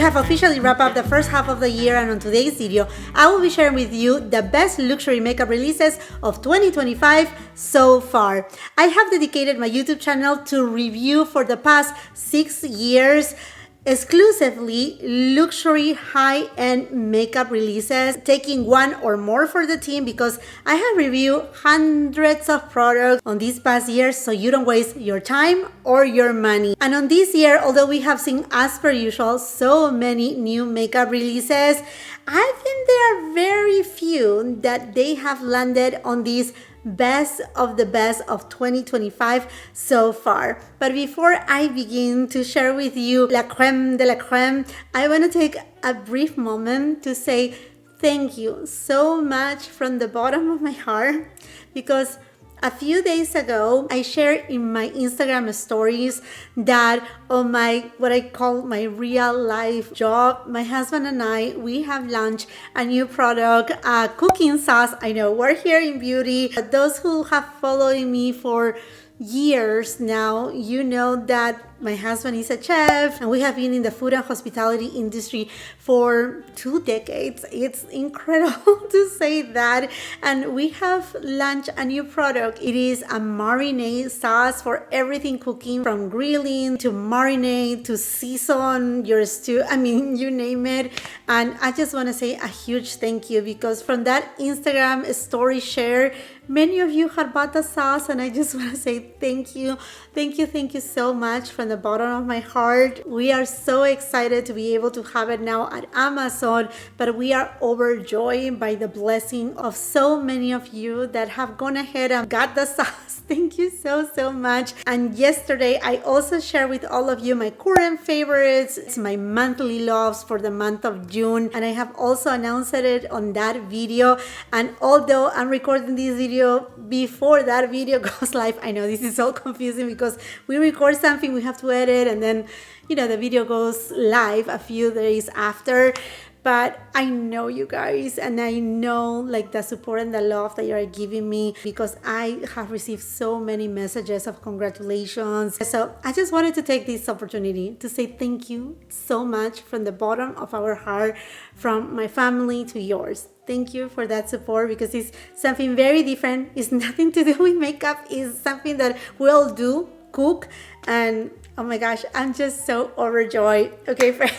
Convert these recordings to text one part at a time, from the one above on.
have officially wrapped up the first half of the year, and on today's video, I will be sharing with you the best luxury makeup releases of 2025 so far. I have dedicated my YouTube channel to review for the past 6 years exclusively luxury high-end makeup releases, taking one or more for the team because I have reviewed hundreds of products on these past years, so you don't waste your time or your money. And on this year, although we have seen, as per usual, so many new makeup releases, I think there are very few that they have landed on these best of the best of 2025 so far. But before I begin to share with you la creme de la creme, I want to take a brief moment to say thank you so much from the bottom of my heart, because a few days ago, I shared in my Instagram stories that on my, what I call my real life job, my husband and I, we have launched a new product, a cooking sauce. I know we're here in beauty. Those who have followed me for years now, you know that my husband is a chef and we have been in the food and hospitality industry for 2 decades. It's incredible to say that. And we have launched a new product. It is a marinade sauce for everything cooking, from grilling to marinade to season your stew. I mean, you name it. And I just want to say a huge thank you, because from that Instagram story share, many of you had bought the sauce, and I just want to say thank you. Thank you so much from the bottom of my heart. We are so excited to be able to have it now at Amazon, but we are overjoyed by the blessing of so many of you that have gone ahead and got the sauce. Thank you so much. And yesterday, I also shared with all of you my current favorites. It's my monthly loves for the month of June, and I have also announced it on that video. And although I'm recording this video before that video goes live, I know this is all confusing because we record something, we have to edit, and then, you know, the video goes live a few days after. But I know you guys, and I know like the support and the love that you are giving me, because I have received so many messages of congratulations. So I just wanted to take this opportunity to say thank you so much from the bottom of our heart, from my family to yours. Thank you for that support, because it's something very different. It's nothing to do with makeup. It's something that we all do, cook, and oh my gosh, I'm just so overjoyed. Okay, friends,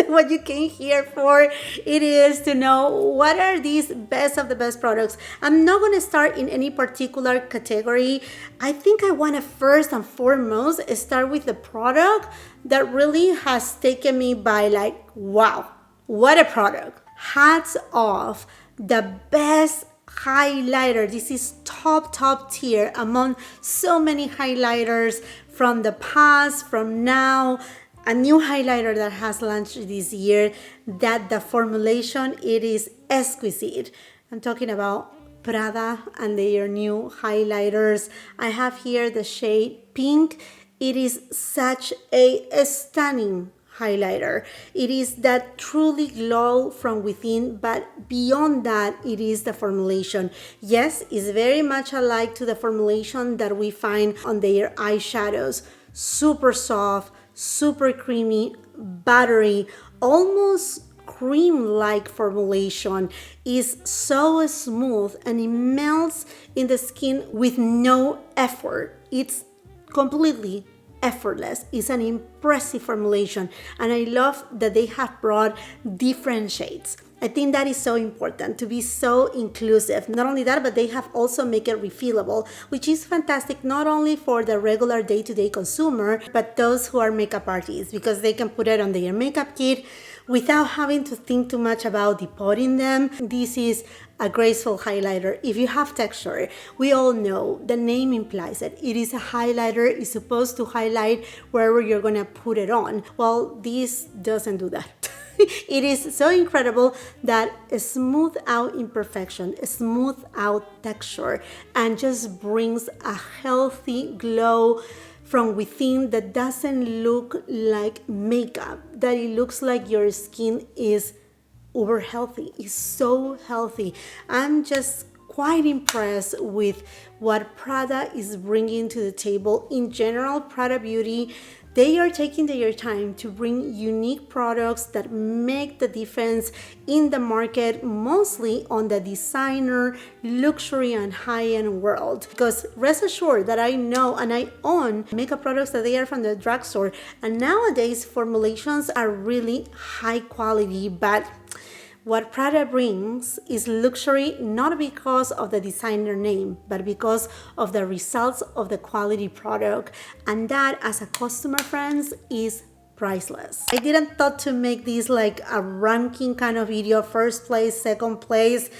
what you came here for, it is to know what are these best of the best products. I'm not going to start in any particular category. I think I want to first and foremost start with the product that really has taken me by like, wow, what a product. Hats off, the best highlighter. This is top tier among so many highlighters from the past, from now. A new highlighter that has launched this year, that the formulation, it is exquisite. I'm talking about Prada and their new highlighters. I have here the shade pink. It is such a stunning highlighter. It is that truly glow from within, but beyond that, it is the formulation. Yes, it's very much alike to the formulation that we find on their eyeshadows. Super soft, super creamy, buttery, almost cream-like formulation. Is so smooth and it melts in the skin with no effort. It's completely effortless. It's an impressive formulation, and I love that they have brought different shades. I think that is so important, to be so inclusive. Not only that, but they have also make it refillable, which is fantastic, not only for the regular day-to-day consumer, but those who are makeup artists, because they can put it on their makeup kit without having to think too much about depotting them. This is a graceful highlighter. If you have texture, we all know the name implies it. It is a highlighter. It's supposed to highlight wherever you're gonna put it on. Well, this doesn't do that. It is so incredible that a smooth out imperfection, a smooth out texture, and just brings a healthy glow from within that doesn't look like makeup, that it looks like your skin is uber healthy. It's so healthy. I'm just quite impressed with what Prada is bringing to the table. In general, Prada Beauty, they are taking their time to bring unique products that make the difference in the market, mostly on the designer, luxury, and high-end world. Because rest assured that I know and I own makeup products that they are from the drugstore, and nowadays formulations are really high quality, but what Prada brings is luxury, not because of the designer name, but because of the results of the quality product. And that, as a customer, friends, is priceless. I didn't thought to make this like a ranking kind of video, first place, second place,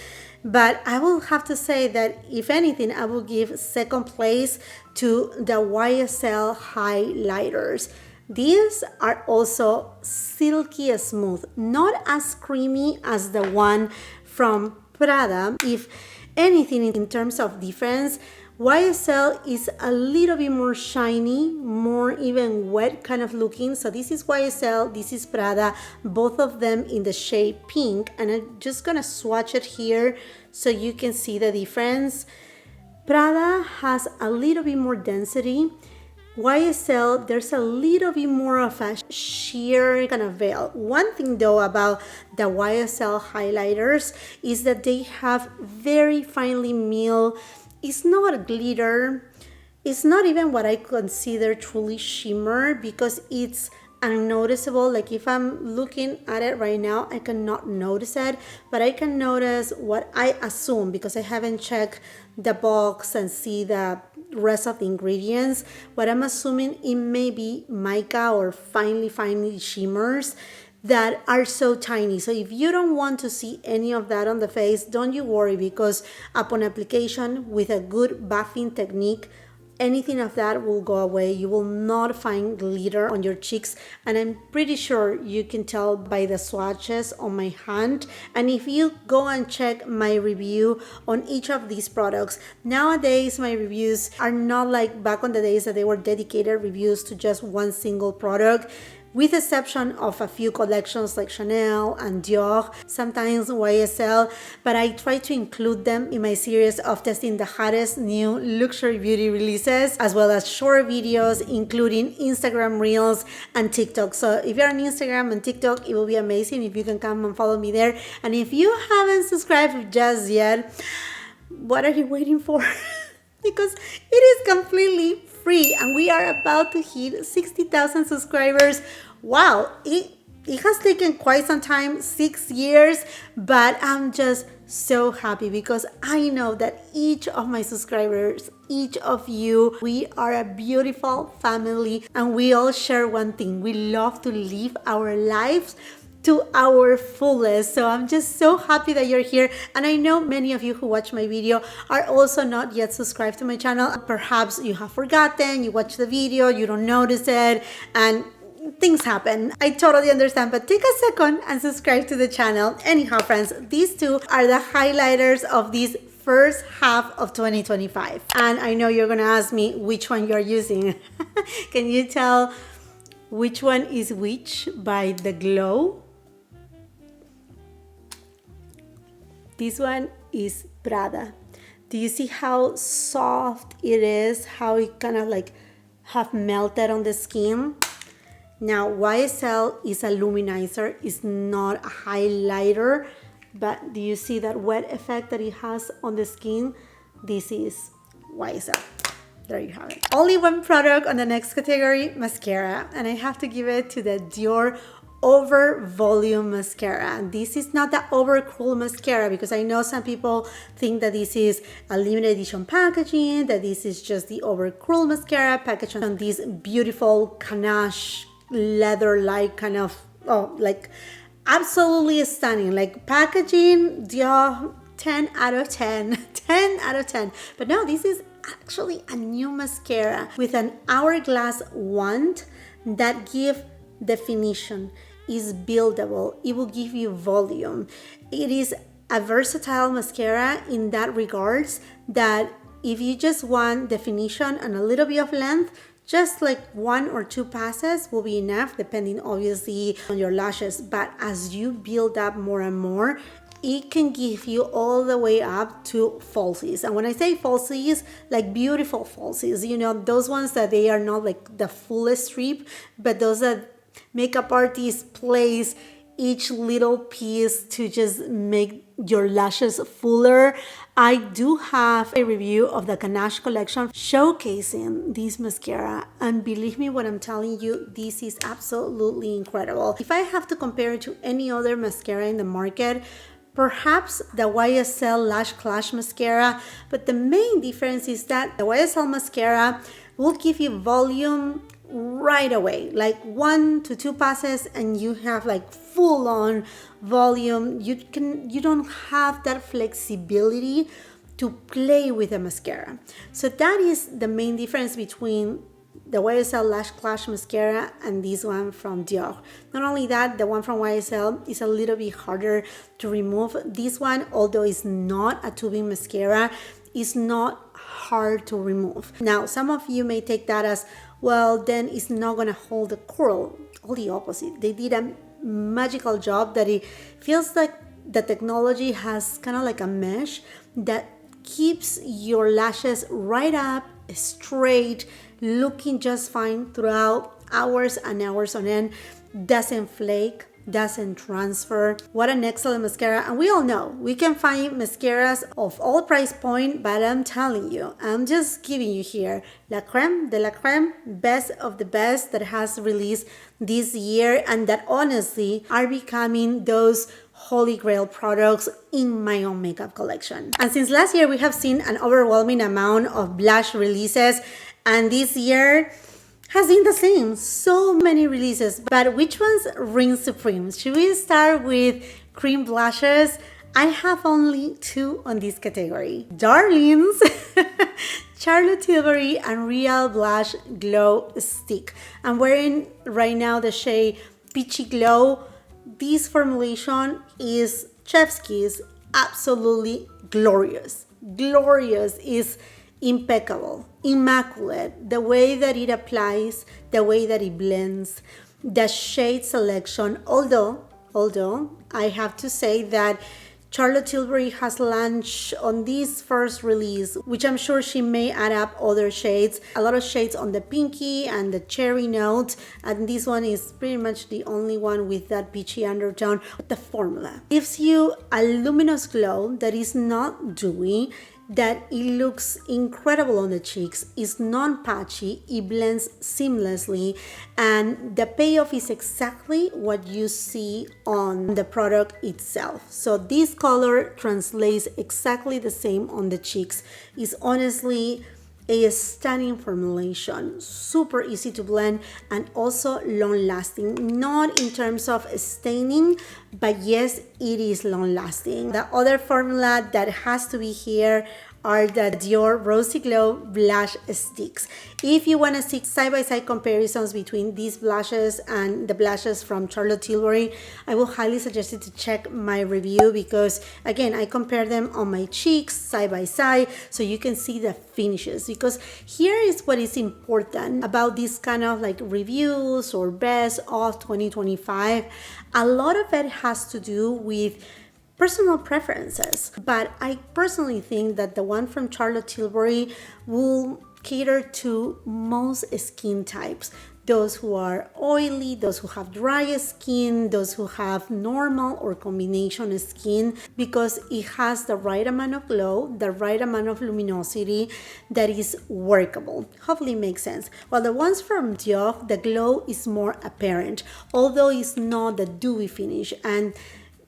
but I will have to say that if anything, I will give second place to the YSL highlighters. These are also silky smooth, not as creamy as the one from Prada. If anything, in terms of difference, YSL is a little bit more shiny, more even wet kind of looking. So this is YSL, this is Prada, both of them in the shade pink. And I'm just gonna swatch it here so you can see the difference. Prada has a little bit more density. YSL, there's a little bit more of a sheer kind of veil. One thing though about the YSL highlighters is that they have very finely milled, it's not glitter, it's not even what I consider truly shimmer, because it's unnoticeable. Like if I'm looking at it right now, I cannot notice it, but I can notice what I assume, because I haven't checked the box and see the rest of the ingredients. What I'm assuming, it may be mica or finely shimmers that are so tiny. So if you don't want to see any of that on the face, don't you worry, because upon application with a good buffing technique, anything of that will go away. You will not find glitter on your cheeks, and I'm pretty sure you can tell by the swatches on my hand. And if you go and check my review on each of these products, nowadays my reviews are not like back on the days that they were dedicated reviews to just one single product. With exception of a few collections like Chanel and Dior, sometimes YSL, but I try to include them in my series of testing the hottest new luxury beauty releases, as well as short videos, including Instagram Reels and TikTok. So if you're on Instagram and TikTok, it will be amazing if you can come and follow me there. And if you haven't subscribed just yet, what are you waiting for? Because it is completely free, and we are about to hit 60,000 subscribers. Wow, it has taken quite some time, 6 years, but I'm just so happy because I know that each of my subscribers, each of you, we are a beautiful family, and we all share one thing: we love to live our lives to our fullest. So I'm just so happy that you're here, and I know many of you who watch my video are also not yet subscribed to my channel. Perhaps you have forgotten, you watch the video, you don't notice it, and things happen. I totally understand, but take a second and subscribe to the channel. Anyhow, friends, these two are the highlighters of this first half of 2025, and I know you're gonna ask me which one you're using. Can you tell which one is which by the glow? This one is Prada. Do you see how soft it is? How it kind of like have melted on the skin? Now, YSL is a luminizer, it's not a highlighter, but do you see that wet effect that it has on the skin? This is YSL. There you have it. Only one product on the next category, mascara, and I have to give it to the DIOR Over Volume Mascara. This is not the Over Cool Mascara, because I know some people think that this is a limited edition packaging, that this is just the Over Cool Mascara packaged on this beautiful ganache leather-like kind of, oh, like absolutely stunning, like packaging, Dior, 10 out of 10, 10 out of 10. But no, this is actually a new mascara with an hourglass wand that give definition, is buildable, it will give you volume. It is a versatile mascara in that regards, that if you just want definition and a little bit of length, just like 1 or 2 passes will be enough, depending obviously on your lashes. But as you build up more and more, it can give you all the way up to falsies. And when I say falsies, like beautiful falsies, you know, those ones that they are not like the fullest strip, but those that makeup artists place each little piece to just make your lashes fuller. I do have a review of the Ganache collection showcasing this mascara, and believe me when I'm telling you, this is absolutely incredible. If I have to compare it to any other mascara in the market, perhaps the YSL Lash Clash mascara, but the main difference is that the YSL mascara will give you volume right away, like 1 to 2 passes and you have like full on volume. You don't have that flexibility to play with the mascara. So that is the main difference between the YSL Lash Clash mascara and this one from DIOR. Not only that, the one from YSL is a little bit harder to remove. This one, although it's not a tubing mascara, is not hard to remove. Now, some of you may take that as, well, then it's not gonna hold the curl. All the opposite. They did a magical job that it feels like the technology has kind of like a mesh that keeps your lashes right up, straight, looking just fine throughout hours and hours on end, doesn't flake, doesn't transfer. What an excellent mascara. And we all know we can find mascaras of all price point, but I'm telling you, I'm just giving you here la creme de la creme, best of the best that has released this year, and that honestly are becoming those holy grail products in my own makeup collection. And since last year, we have seen an overwhelming amount of blush releases, and this year has been the same. So many releases, but which ones reign supreme? Should we start with cream blushes? I have only 2 on this category. Darlings, Charlotte Tilbury and Real Blush Glow Stick. I'm wearing right now the shade Peachy Glow. This formulation is chef's kiss, absolutely glorious. Glorious is impeccable, immaculate. The way that it applies, the way that it blends, the shade selection. Although I have to say that Charlotte Tilbury has launched on this first release, which I'm sure she may add up other shades, a lot of shades on the pinky and the cherry note, and this one is pretty much the only one with that peachy undertone. But the formula gives you a luminous glow that is not dewy, that it looks incredible on the cheeks, is non-patchy, it blends seamlessly, and the payoff is exactly what you see on the product itself. So this color translates exactly the same on the cheeks. It's honestly a stunning formulation, super easy to blend and also long lasting, not in terms of staining, but yes, it is long lasting. The other formula that has to be here are the DIOR Rosy Glow Blush Sticks. If you want to see side-by-side comparisons between these blushes and the blushes from Charlotte Tilbury, I will highly suggest you to check my review, because again, I compare them on my cheeks side by side so you can see the finishes. Because here is what is important about this kind of like reviews or best of 2025. A lot of it has to do with personal preferences, but I personally think that the one from Charlotte Tilbury will cater to most skin types. Those who are oily, those who have dry skin, those who have normal or combination skin, because it has the right amount of glow, the right amount of luminosity that is workable. Hopefully it makes sense. While the ones from DIOR, the glow is more apparent, although it's not the dewy finish. And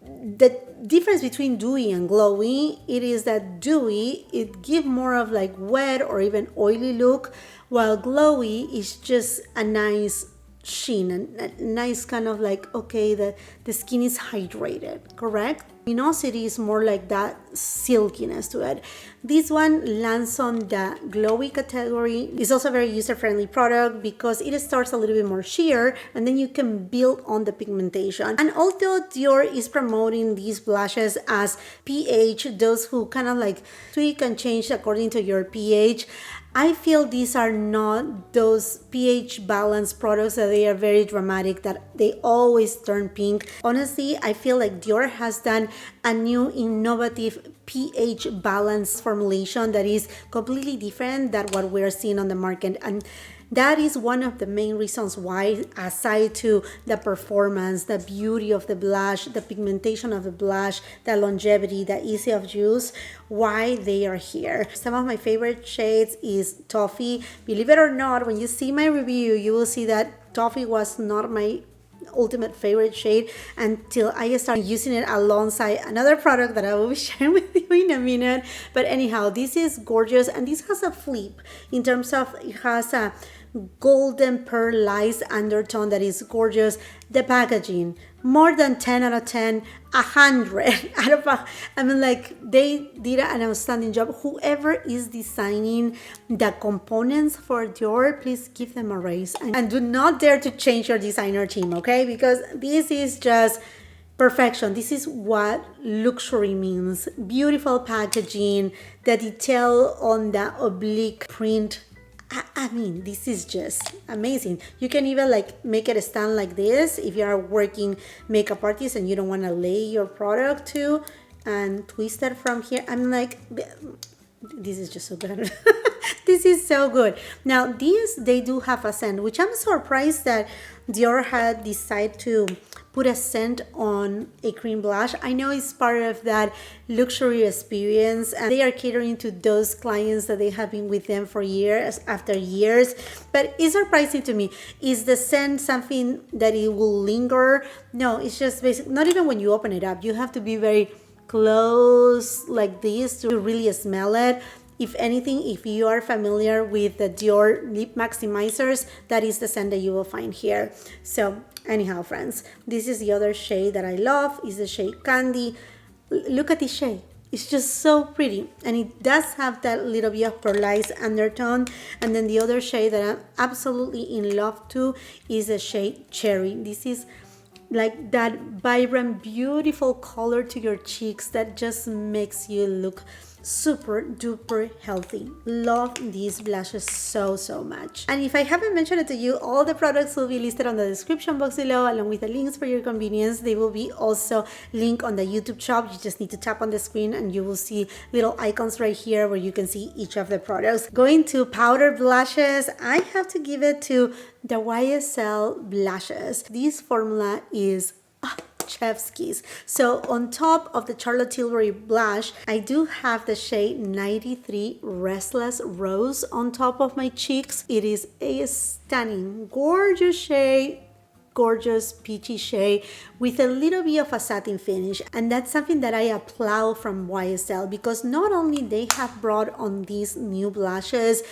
the difference between dewy and glowy, it is that dewy, it gives more of like wet or even oily look, while glowy is just a nice sheen, a nice kind of like, okay, the skin is hydrated, correct? Luminosity is more like that silkiness to it. This one lands on the glowy category. It's also a very user-friendly product because it starts a little bit more sheer and then you can build on the pigmentation. And although DIOR is promoting these blushes as pH, those who kind of like tweak and change according to your pH, I feel these are not those pH balanced products that they are very dramatic, that they always turn pink. Honestly, I feel like Dior has done a new innovative pH balanced formulation that is completely different than what we're seeing on the market. And that is one of the main reasons why, aside to the performance, the beauty of the blush, the pigmentation of the blush, the longevity, the easy of use, why they are here. Some of my favorite shades is Toffee. Believe it or not, when you see my review, you will see that Toffee was not my ultimate favorite shade until I started using it alongside another product that I will be sharing with you in a minute. But anyhow, this is gorgeous, and this has a flip in terms of it has a golden pearlized undertone that is gorgeous. The packaging, more than 10 out of 10, 100 out of I mean, like, they did an outstanding job. Whoever is designing the components for Dior, please give them a raise, and do not dare to change your designer team, okay? Because this is just perfection. This is what luxury means. Beautiful packaging, the detail on the oblique print. I mean, this is just amazing. You can even like make it stand like this if you are working makeup artist and you don't want to lay your product to, and twist it from here. I'm like, this is just so good. This is so good. Now these, they do have a scent, which I'm surprised that Dior had decided to put a scent on a cream blush. I know it's part of that luxury experience, and they are catering to those clients that they have been with them for years after years. But it's surprising to me. Is the scent something that it will linger? No, it's just basic. Not even when you open it up. You have to be very close like this to really smell it. If anything, if you are familiar with the Dior lip maximizers, that is the scent that you will find here. So anyhow, friends, this is the other shade that I love, is the shade Candy. Look at this shade. It's just so pretty, and it does have that little bit of pearlized undertone. And then the other shade that I'm absolutely in love to is the shade Cherry. This is like that vibrant, beautiful color to your cheeks that just makes you look super duper healthy. Love these blushes so much. And if I haven't mentioned it to you, all the products will be listed on the description box below, along with the links for your convenience. They will be also linked on the YouTube shop. You just need to tap on the screen and you will see little icons right here where you can see each of the products. Going to powder blushes, I have to give it to the YSL blushes. This formula is chef's kiss. So on top of the Charlotte Tilbury blush, I do have the shade 93 Restless Rose on top of my cheeks. It is a stunning, gorgeous shade, gorgeous peachy shade with a little bit of a satin finish. And that's something that I applaud from YSL, because not only they have brought on these new blushes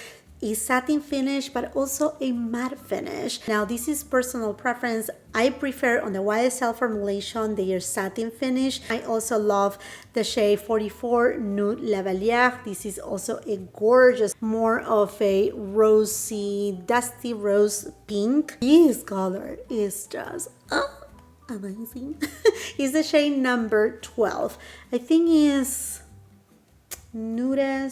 a satin finish, but also a matte finish. Now this is personal preference. I prefer on the YSL formulation their satin finish. I also love the shade 44 Nude Lavalier. This is also a gorgeous, more of a rosy, dusty rose pink. This color is just amazing. It's the shade number 12. I think is nude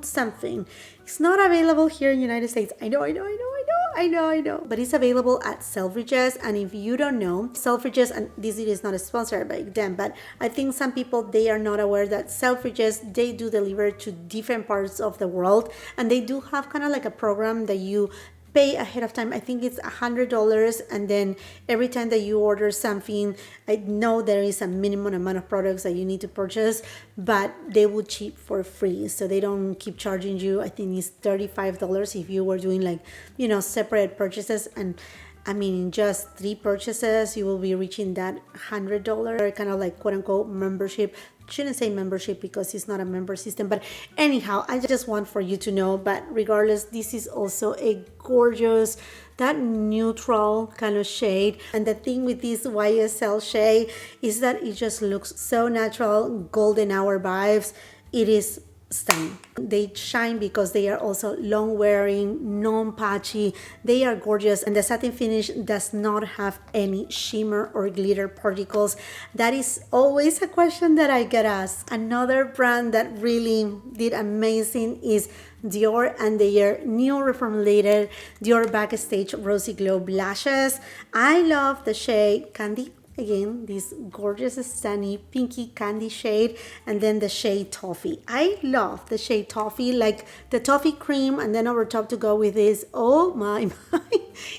something. It's not available here in the United States. I know. But it's available at Selfridges. And if you don't know, Selfridges, and this is not sponsored by them, but I think some people, they are not aware that Selfridges, they do deliver to different parts of the world. And they do have kind of like a program that you pay ahead of time. I think it's $100, and then every time that you order something, I know there is a minimum amount of products that you need to purchase, but they will ship for free, so they don't keep charging you. I think it's $35 if you were doing like, you know, separate purchases. And I mean, in just 3 purchases, you will be reaching that $100 kind of like quote unquote membership. Shouldn't say membership because it's not a member system, but anyhow, I just want for you to know. But regardless, this is also a gorgeous, that neutral kind of shade. And the thing with this YSL shade is that it just looks so natural, golden hour vibes. It is stunning. They shine because they are also long wearing, non-patchy. They are gorgeous, and the satin finish does not have any shimmer or glitter particles. That is always a question that I get asked. Another brand that really did amazing is Dior and their new reformulated Dior Backstage Rosy Glow Blushes. I love the shade Candy. Again, this gorgeous, stunning pinky candy shade, and then the shade Toffee. I love the shade Toffee, like the toffee cream, and then over top to go with this. Oh my,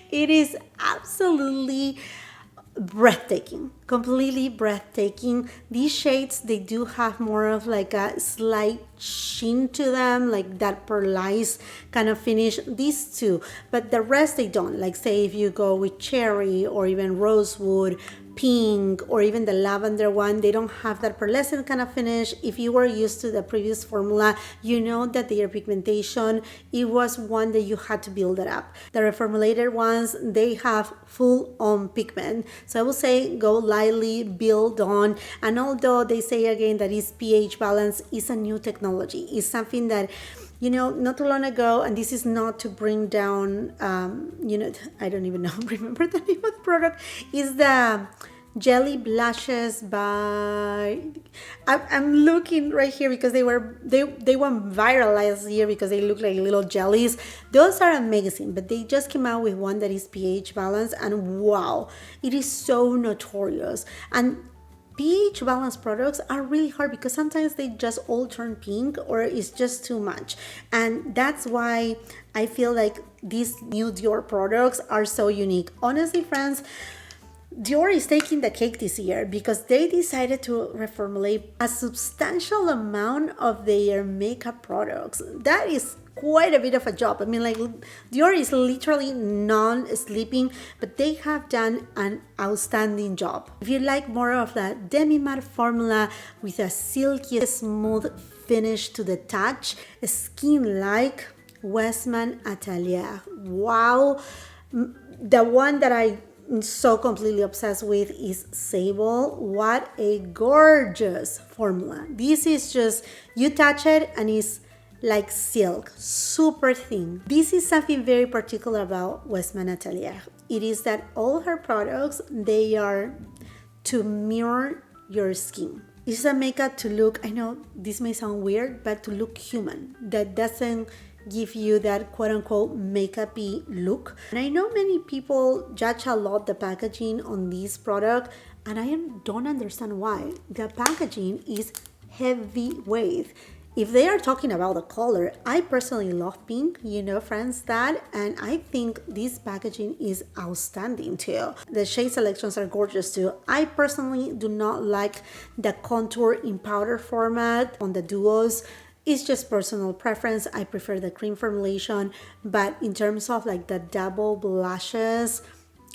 it is absolutely breathtaking, completely breathtaking. These shades, they do have more of like a slight sheen to them, like that pearlized kind of finish, these two, but the rest they don't. Like say if you go with cherry or even rosewood, pink, or even the lavender one, they don't have that pearlescent kind of finish. If you were used to the previous formula, you know that their pigmentation, it was one that you had to build it up. The reformulated ones, they have full on pigment, so I will say go lightly, build on. And although they say again that is pH balance is a new technology, is something that, you know, not too long ago, and this is not to bring down, you know, I don't even know, remember the name of the product, is the Jelly Blushes by, I'm looking right here because they went viral last year because they look like little jellies. Those are amazing, but they just came out with one that is pH balanced, and wow, it is so notorious. And pH balanced products are really hard because sometimes they just all turn pink or it's just too much. And that's why I feel like these new Dior products are so unique. Honestly, friends, Dior is taking the cake this year because they decided to reformulate a substantial amount of their makeup products. That is quite a bit of a job. I mean, like, Dior is literally non-sleeping, but they have done an outstanding job. If you like more of that demi-matte formula with a silky smooth finish to the touch, skin-like Westman Atelier. Wow. The one that I'm so completely obsessed with is Sable. What a gorgeous formula. This is just, you touch it and it's like silk, super thin. This is something very particular about Westman Atelier. It is that all her products, they are to mirror your skin. It's a makeup to look, I know this may sound weird, but to look human. That doesn't give you that quote-unquote makeup-y look. And I know many people judge a lot the packaging on this product, and I don't understand why. The packaging is heavyweight. If they are talking about the color, I personally love pink, you know, friends, that, and I think this packaging is outstanding too. The shade selections are gorgeous too. I personally do not like the contour in powder format on the duos. It's just personal preference. I prefer the cream formulation, but in terms of like the double blushes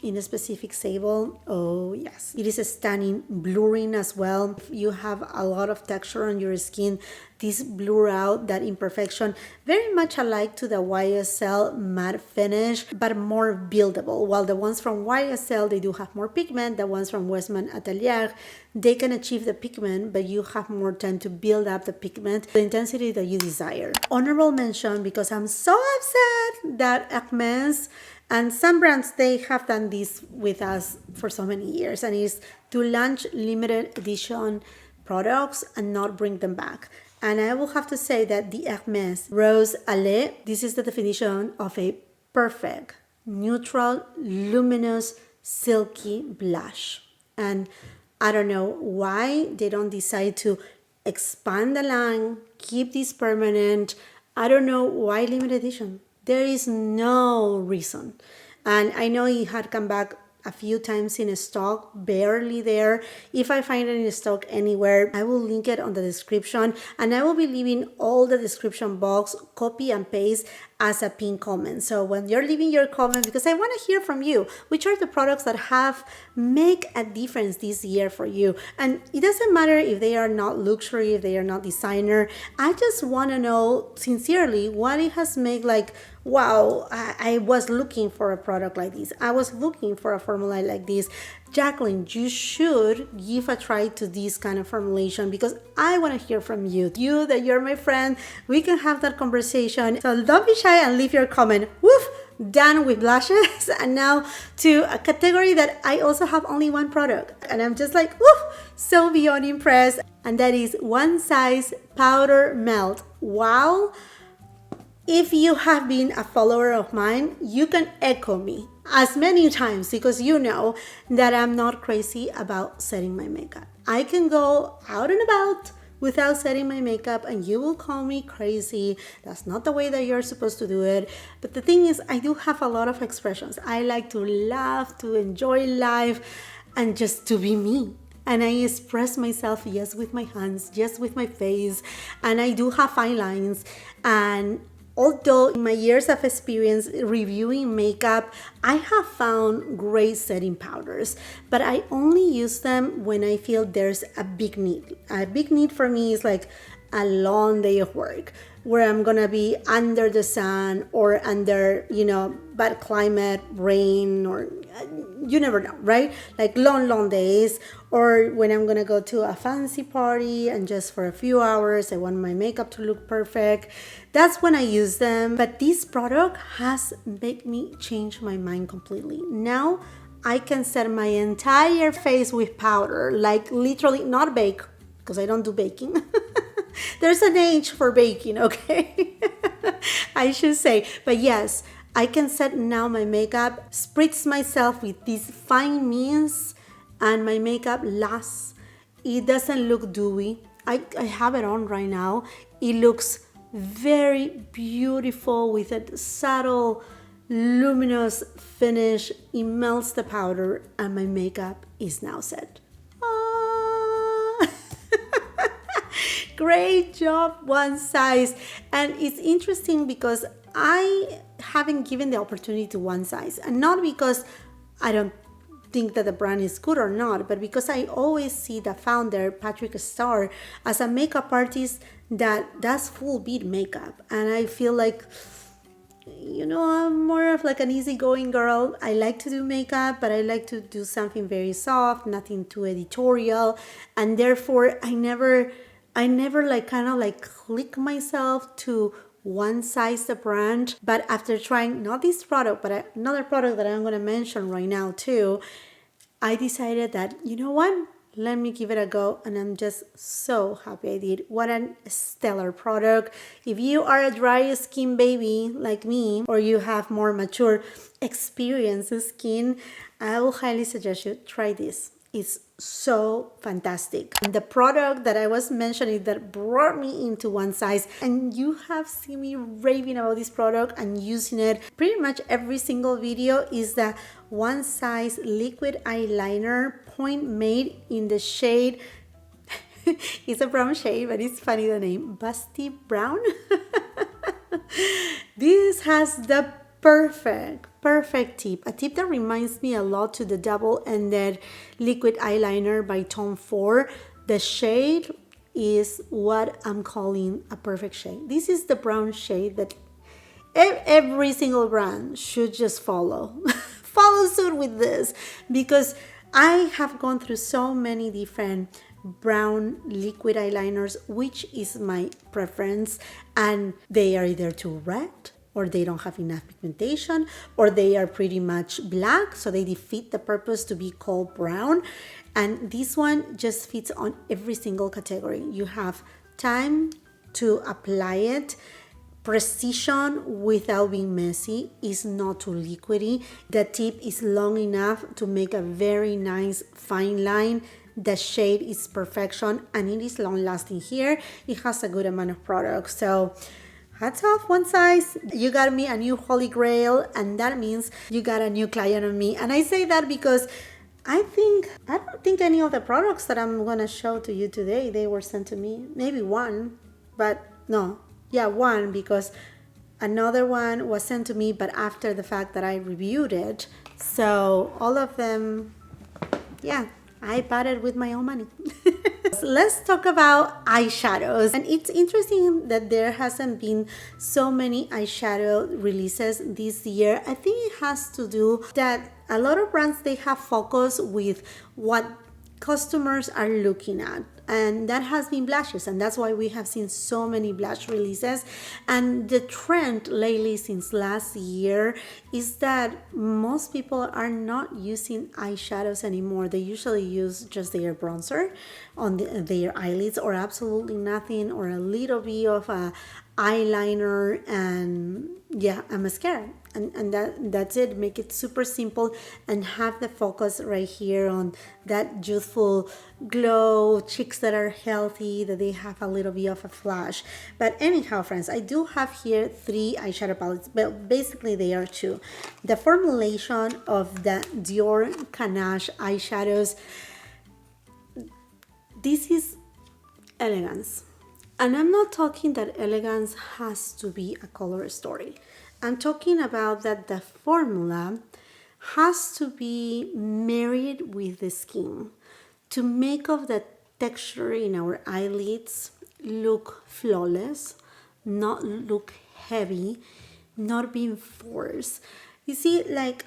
in a specific Sable, oh yes, it is a stunning blurring as well. You have a lot of texture on your skin. This blur out that imperfection, very much alike to the YSL matte finish, but more buildable. While the ones from YSL, they do have more pigment. The ones from Westman Atelier, they can achieve the pigment, but you have more time to build up the pigment, the intensity that you desire. Honorable mention, because I'm so upset that Hermes and some brands, they have done this with us for so many years, and is to launch limited edition products and not bring them back. And I will have to say that the Hermes Rose Allée, this is the definition of a perfect, neutral, luminous, silky blush. And I don't know why they don't decide to expand the line, keep this permanent. I don't know why limited edition. There is no reason. And I know it had come back a few times in stock, barely there. If I find it in stock anywhere, I will link it on the description, and I will be leaving all the description box, copy and paste as a pinned comment. So when you're leaving your comment, because I want to hear from you, which are the products that have make a difference this year for you. And it doesn't matter if they are not luxury, if they are not designer. I just want to know sincerely what it has made like, wow, I was looking for a product like this. I was looking for a formula like this, Jacqueline, you should give a try to this kind of formulation because I want to hear from you. You that you're my friend, we can have that conversation. So don't be shy and leave your comment. Woof! Done with blushes. And now to a category that I also have only one product. And I'm just like, woof! So beyond impressed. And that is One Size Powder Melt. Wow! If you have been a follower of mine, you can echo me as many times because you know that I'm not crazy about setting my makeup. I can go out and about without setting my makeup and you will call me crazy. That's not the way that you're supposed to do it. But the thing is, I do have a lot of expressions. I like to laugh, to enjoy life, and just to be me. And I express myself, yes, with my hands, yes, with my face. And I do have fine lines. And although in my years of experience reviewing makeup, I have found great setting powders, but I only use them when I feel there's a big need. A big need for me is like a long day of work where I'm gonna be under the sun or under, bad climate, rain, or you never know, right? Like long days, or when I'm gonna go to a fancy party and just for a few hours, I want my makeup to look perfect. That's when I use them. But this product has made me change my mind completely. Now I can set my entire face with powder, like literally not bake, because I don't do baking. There's an age for baking, okay? I should say. But yes, I can set now my makeup, spritz myself with this fine mist, and my makeup lasts. It doesn't look dewy. I have it on right now. It looks very beautiful with a subtle, luminous finish. It melts the powder, and my makeup is now set. Great job, One Size. And it's interesting because I haven't given the opportunity to One Size, and not because I don't think that the brand is good or not, but because I always see the founder, Patrick Starr, as a makeup artist that does full bead makeup. And I feel like, I'm more of like an easygoing girl. I like to do makeup, but I like to do something very soft, nothing too editorial. And therefore, I never click myself to One Size the brand. But after trying not this product, but another product that I'm going to mention right now too, I decided that, let me give it a go, and I'm just so happy I did. What a stellar product. If you are a dry skin baby like me, or you have more mature experienced skin, I will highly suggest you try this. It's so fantastic. And the product that I was mentioning that brought me into One Size, and you have seen me raving about this product and using it pretty much every single video, is the One Size liquid eyeliner, point made in the shade it's a brown shade, but it's funny the name, Busty Brown. This has the perfect tip, a tip that reminds me a lot to the double-ended liquid eyeliner by Tom Ford. The shade is what I'm calling a perfect shade. This is the brown shade that every single brand should just follow suit with this, because I have gone through so many different brown liquid eyeliners, which is my preference, and they are either too red, or they don't have enough pigmentation, or they are pretty much black, so they defeat the purpose to be called brown. And this one just fits on every single category. You have time to apply it, precision without being messy, is not too liquidy. The tip is long enough to make a very nice fine line. The shade is perfection, and it is long lasting here. It has a good amount of product. So hats off, One Size. You got me a new holy grail, and that means you got a new client on me. And I say that because I don't think any of the products that I'm gonna show to you today, they were sent to me. Maybe one, but no. Yeah, one, because another one was sent to me, but after the fact that I reviewed it. So all of them, yeah, I bought it with my own money. Let's talk about eyeshadows. And it's interesting that there hasn't been so many eyeshadow releases this year. I think it has to do that a lot of brands, they have focus with what customers are looking at, and that has been blushes, and that's why we have seen so many blush releases. And the trend lately since last year is that most people are not using eyeshadows anymore. They usually use just their bronzer on their eyelids, or absolutely nothing, or a little bit of a eyeliner, and yeah, a mascara, and that's it. Make it super simple and have the focus right here on that youthful glow, cheeks that are healthy, that they have a little bit of a flash. But anyhow, friends, I do have here 3 eyeshadow palettes, but basically they are 2. The formulation of the DIOR Canache eyeshadows, this is elegance. And I'm not talking that elegance has to be a color story. I'm talking about that the formula has to be married with the skin to make of the texture in our eyelids look flawless, not look heavy, not being forced. You see, like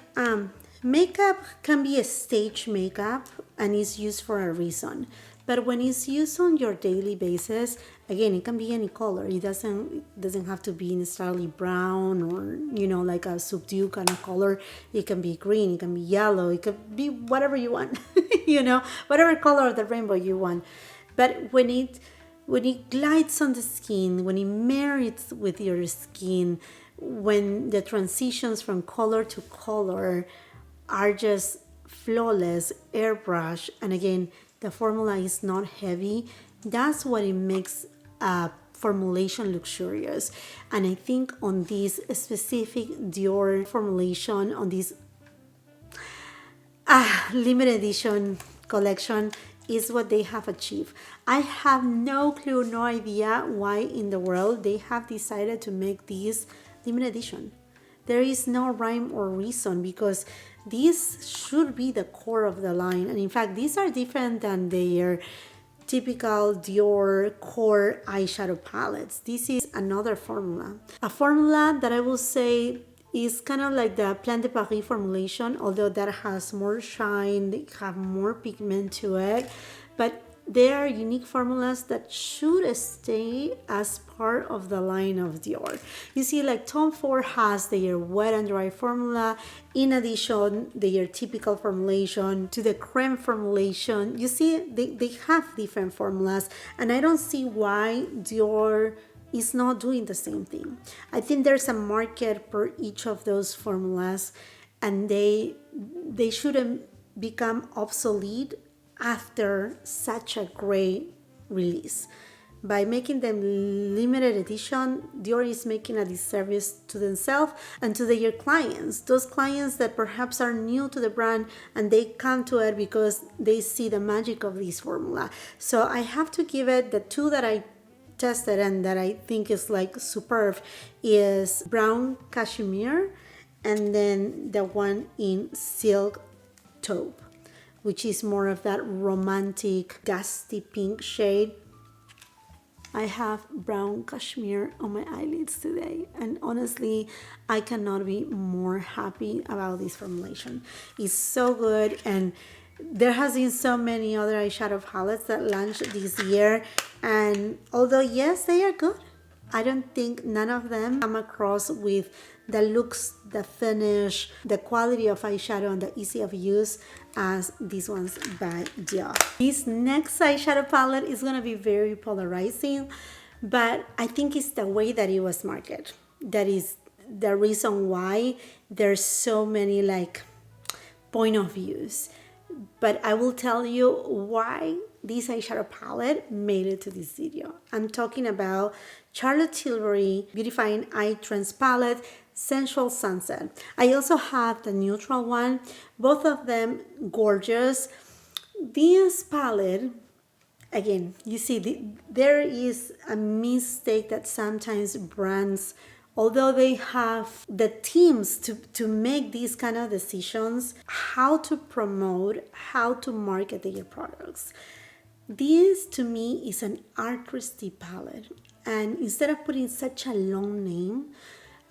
makeup can be a stage makeup and is used for a reason. But when it's used on your daily basis, again, it can be any color. It doesn't have to be necessarily brown or, you know, like a subdued kind of color. It can be green, it can be yellow, it could be whatever you want, you know, whatever color of the rainbow you want. But when it glides on the skin, when it marries with your skin, when the transitions from color to color are just flawless, airbrush, and again, the formula is not heavy, that's what it makes a formulation luxurious. And I think on this specific DIOR formulation, on this limited edition collection, is what they have achieved. I have no clue, no idea why in the world they have decided to make this limited edition. There is no rhyme or reason, because these should be the core of the line. And in fact, these are different than their typical DIOR core eyeshadow palettes. This is another formula. A formula that I will say is kind of like the Plan de Paris formulation, although that has more shine, they have more pigment to it. But they are unique formulas that should stay as part of the line of DIOR. You see, like Tom Ford has their wet and dry formula, in addition their typical formulation to the creme formulation. You see, they have different formulas, and I don't see why DIOR is not doing the same thing. I think there's a market for each of those formulas, and they shouldn't become obsolete after such a great release. By making them limited edition, DIOR is making a disservice to themselves and to their clients. Those clients that perhaps are new to the brand and they come to it because they see the magic of this formula. So I have to give it the 2 that I tested and that I think is like superb is brown cashmere, and then the one in silk taupe, which is more of that romantic dusty pink shade. I have brown cashmere on my eyelids today, and honestly, I cannot be more happy about this formulation. It's so good, and there has been so many other eyeshadow palettes that launched this year, and although yes, they are good, I don't think none of them come across with the looks, the finish, the quality of eyeshadow, and the easy of use as these ones by DIOR. This next eyeshadow palette is going to be very polarizing, but I think it's the way that it was marketed. That is the reason why there's so many like point of views. But I will tell you why this eyeshadow palette made it to this video. I'm talking about Charlotte Tilbury Beautifying Eye Trends Palette, Sensual Sunset. I also have the neutral one, both of them gorgeous. This palette, again, you see, there is a mistake that sometimes brands, although they have the teams to make these kind of decisions, how to promote, how to market their products. This to me is an artistic palette, and instead of putting such a long name,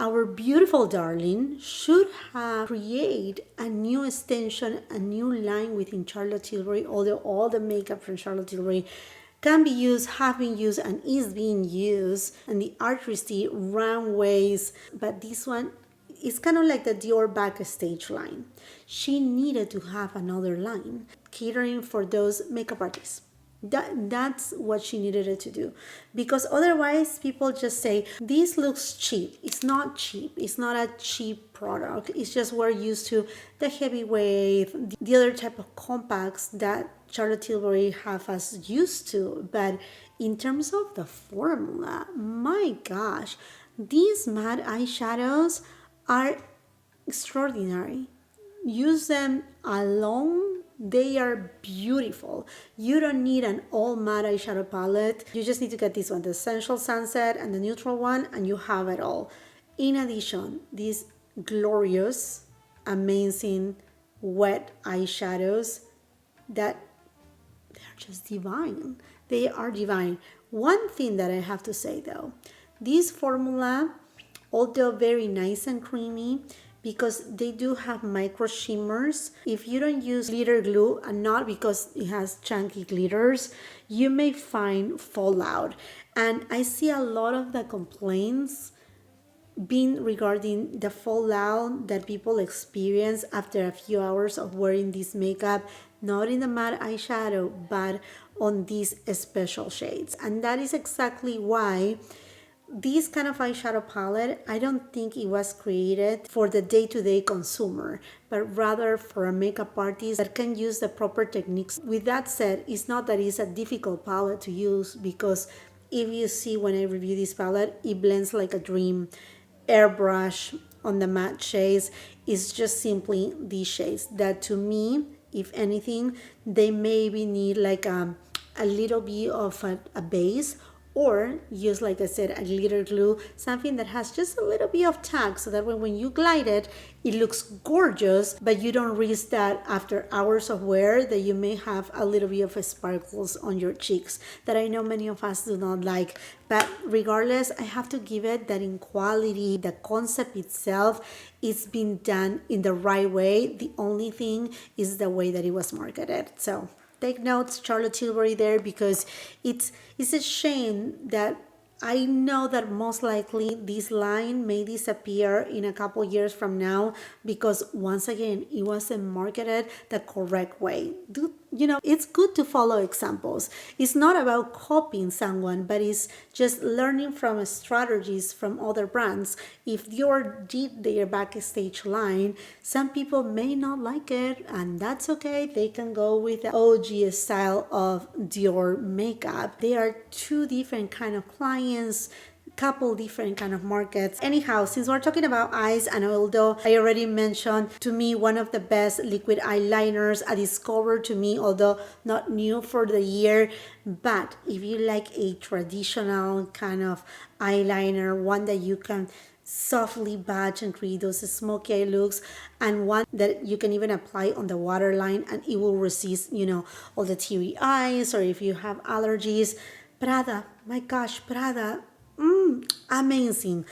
our beautiful darling should have create a new extension, a new line within Charlotte Tilbury, although all the makeup from Charlotte Tilbury can be used, have been used, and is being used, and the artistry runways, but this one is kind of like the Dior backstage line. She needed to have another line catering for those makeup artists. That's what she needed it to do, because otherwise people just say this looks cheap. It's not cheap. It's not a cheap product. It's just we're used to the heavyweight, the other type of compacts that Charlotte Tilbury have us used to. But in terms of the formula, my gosh, these matte eyeshadows are extraordinary. Use them alone, they are beautiful. You don't need an all matte eyeshadow palette. You just need to get this one, the Essential Sunset and the neutral one, and you have it all. In addition, these glorious, amazing wet eyeshadows that they're just divine. They are divine. One thing that I have to say though, this formula, although very nice and creamy, because they do have micro shimmers. If you don't use glitter glue, and not because it has chunky glitters, you may find fallout. And I see a lot of the complaints being regarding the fallout that people experience after a few hours of wearing this makeup, not in the matte eyeshadow, but on these special shades. And that is exactly why this kind of eyeshadow palette, I don't think it was created for the day-to-day consumer, but rather for a makeup artist that can use the proper techniques. With that said, it's not that it's a difficult palette to use, because if you see when I review this palette, it blends like a dream. Airbrush on the matte shades is just simply these shades that, to me, if anything, they maybe need like a little bit of a base, or use, like I said, a glitter glue, something that has just a little bit of tag, so that when you glide it, it looks gorgeous, but you don't risk that after hours of wear that you may have a little bit of sparkles on your cheeks that I know many of us do not like. But regardless, I have to give it that in quality, the concept itself is being done in the right way. The only thing is the way that it was marketed. So take notes, Charlotte Tilbury, there, because it's a shame that I know that most likely this line may disappear in a couple years from now, because once again, it wasn't marketed the correct way. It's good to follow examples. It's not about copying someone, but it's just learning from strategies from other brands. If Dior did their backstage line, some people may not like it, and that's okay. They can go with the OG style of Dior makeup. They are two different kind of clients, couple different kind of markets. Anyhow, since we're talking about eyes, and although I already mentioned, to me, one of the best liquid eyeliners I discovered, to me, although not new for the year, but if you like a traditional kind of eyeliner, one that you can softly batch and create those smoky eye looks, and one that you can even apply on the waterline and it will resist, all the teary eyes, or if you have allergies. Prada, my gosh, Prada, amazing.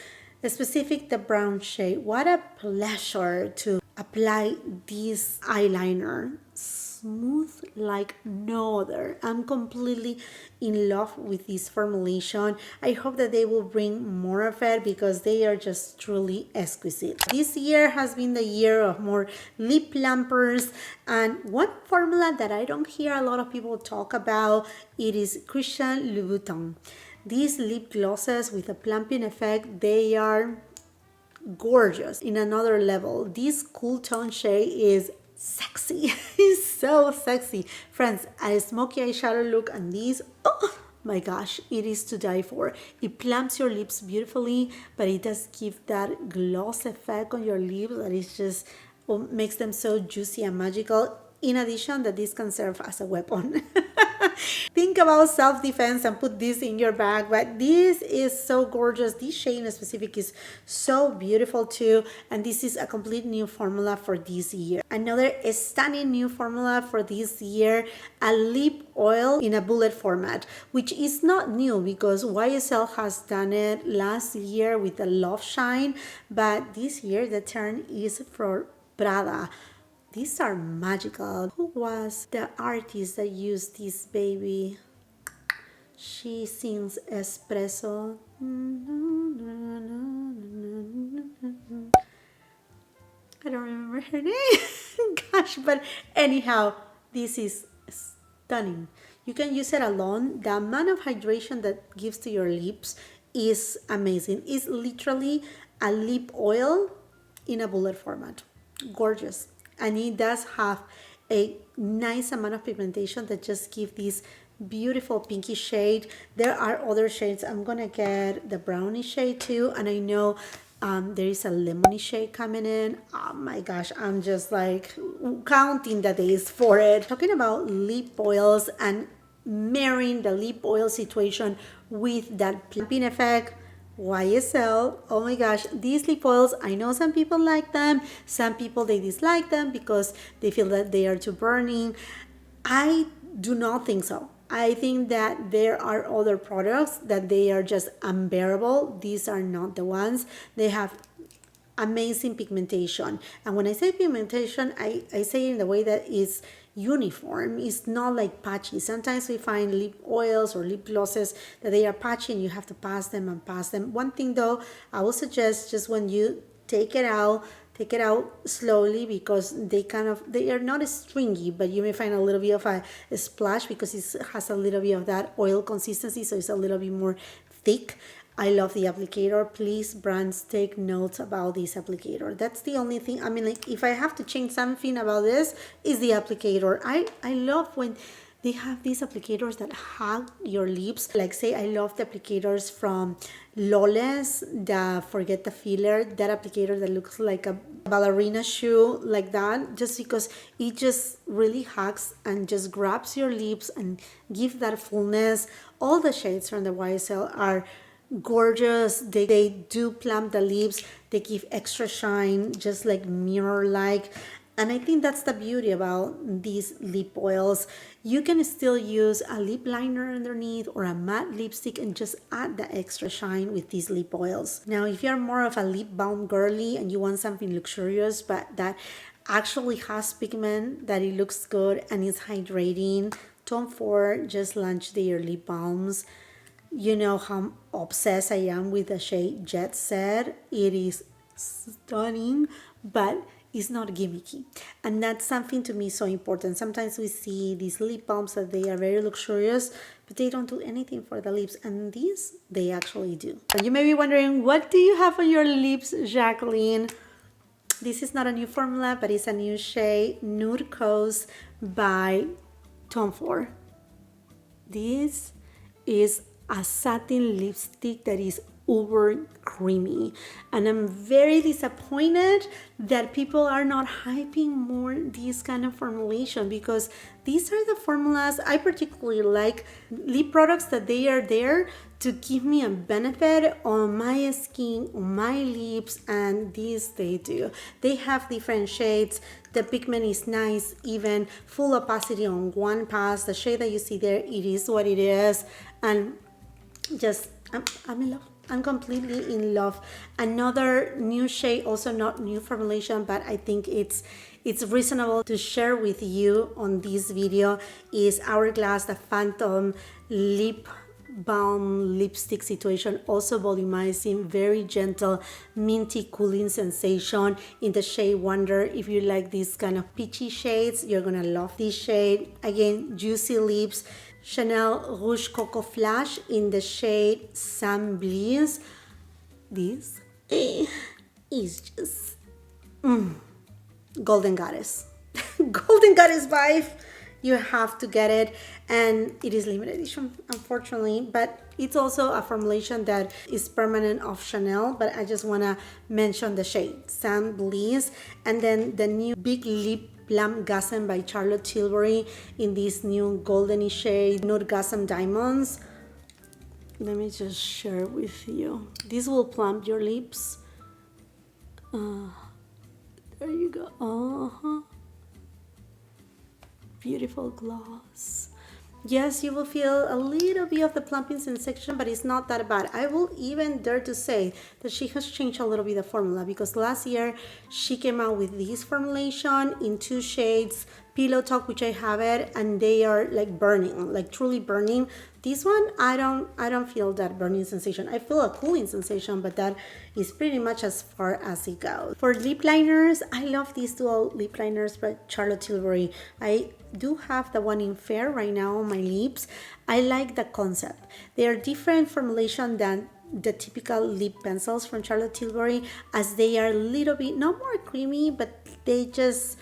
The brown shade. What a pleasure to apply this eyeliner. Smooth like no other. I'm completely in love with this formulation. I hope that they will bring more of it, because they are just truly exquisite. This year has been the year of more lip plumpers, and one formula that I don't hear a lot of people talk about, it is Christian Louboutin. These lip glosses with a plumping effect, they are gorgeous in another level. This cool tone shade is sexy. It's so sexy. Friends, a smoky eyeshadow look, and these, oh my gosh, it is to die for. It plumps your lips beautifully, but it does give that gloss effect on your lips that is just makes them so juicy and magical. In addition, that this can serve as a weapon. Think about self-defense and put this in your bag. But this is so gorgeous. This shade in specific is so beautiful too. And this is a complete new formula for this year. Another stunning new formula for this year, a lip oil in a bullet format, which is not new because YSL has done it last year with the Love Shine. But this year the turn is for Prada. These are magical. Who was the artist that used this baby? She sings Espresso. I don't remember her name. Gosh, but anyhow, this is stunning. You can use it alone. The amount of hydration that gives to your lips is amazing. It's literally a lip oil in a bullet format. Gorgeous. And it does have a nice amount of pigmentation that just give this beautiful pinky shade. There are other shades. I'm gonna get the brownie shade too, and I know there is a lemony shade coming in. Oh my gosh, I'm just like counting the days for it. Talking about lip oils and marrying the lip oil situation with that plumping effect, YSL. Oh my gosh, these lip oils, I know some people like them, some people they dislike them because they feel that they are too burning. I do not think so. I think that there are other products that they are just unbearable. These are not the ones. They have amazing pigmentation. And when I say pigmentation, I say it in the way that is uniform. It's not like patchy. Sometimes we find lip oils or lip glosses that they are patchy and you have to pass them and pass them. One thing though, I will suggest just when you take it out slowly because they are not stringy, but you may find a little bit of a splash because it has a little bit of that oil consistency, so it's a little bit more thick. I love the applicator. Please, brands, take notes about this applicator. That's the only thing. I mean, like, if I have to change something about this, is the applicator. I love when they have these applicators that hug your lips. Like, say, I love the applicators from Lawless, the Forget the Filler, that applicator that looks like a ballerina shoe, like that, just because it just really hugs and just grabs your lips and gives that fullness. All the shades from the YSL are gorgeous. They do plump the lips, they give extra shine, just like mirror like. And I think that's the beauty about these lip oils. You can still use a lip liner underneath or a matte lipstick and just add the extra shine with these lip oils. Now, if you're more of a lip balm girly and you want something luxurious but that actually has pigment, that it looks good and is hydrating, Tom Ford just launched their lip balms. You know how obsessed I am with the shade Jet Set. It is stunning, but it's not gimmicky. And that's something to me so important. Sometimes we see these lip balms that they are very luxurious, but they don't do anything for the lips. And these, they actually do. And you may be wondering, what do you have on your lips, Jacqueline? This is not a new formula, but it's a new shade, Nude Coast by Tom Ford. This is a satin lipstick that is uber creamy, and I'm very disappointed that people are not hyping more this kind of formulation, because these are the formulas I particularly like. Lip products that they are there to give me a benefit on my skin, on my lips, and these they do. They have different shades. The pigment is nice, even full opacity on one pass. The shade that you see there, it is what it is, and just I'm in love. I'm completely in love. Another new shade, also not new formulation, but I think it's reasonable to share with you on this video, is Hourglass, the Phantom Lip Balm lipstick situation, also volumizing, very gentle, minty cooling sensation in the shade Wonder. If you like these kind of peachy shades, you're gonna love this shade. Again, juicy lips. Chanel Rouge Coco Flash in the shade Sam Bliss. This is just Golden Goddess. Golden Goddess vibe. You have to get it, and it is limited edition, unfortunately, but it's also a formulation that is permanent of Chanel. But I just want to mention the shade Sam Bliss, and then the new Big Lip Plum Gasm by Charlotte Tilbury in this new goldeny shade, Nude Gasm Diamonds. Let me just share with you. This will plump your lips. There you go. Beautiful gloss. Yes, you will feel a little bit of the plumping sensation, but it's not that bad. I will even dare to say that she has changed a little bit the formula, because last year she came out with this formulation in 2 shades, Pillow Talk, which I have it, and they are like burning, like truly burning. This one, I don't feel that burning sensation. I feel a cooling sensation, but that is pretty much as far as it goes. For lip liners, I love these dual lip liners by Charlotte Tilbury. I do have the one in Fair right now on my lips. I like the concept. They are different formulation than the typical lip pencils from Charlotte Tilbury, as they are a little bit, not more creamy, but they just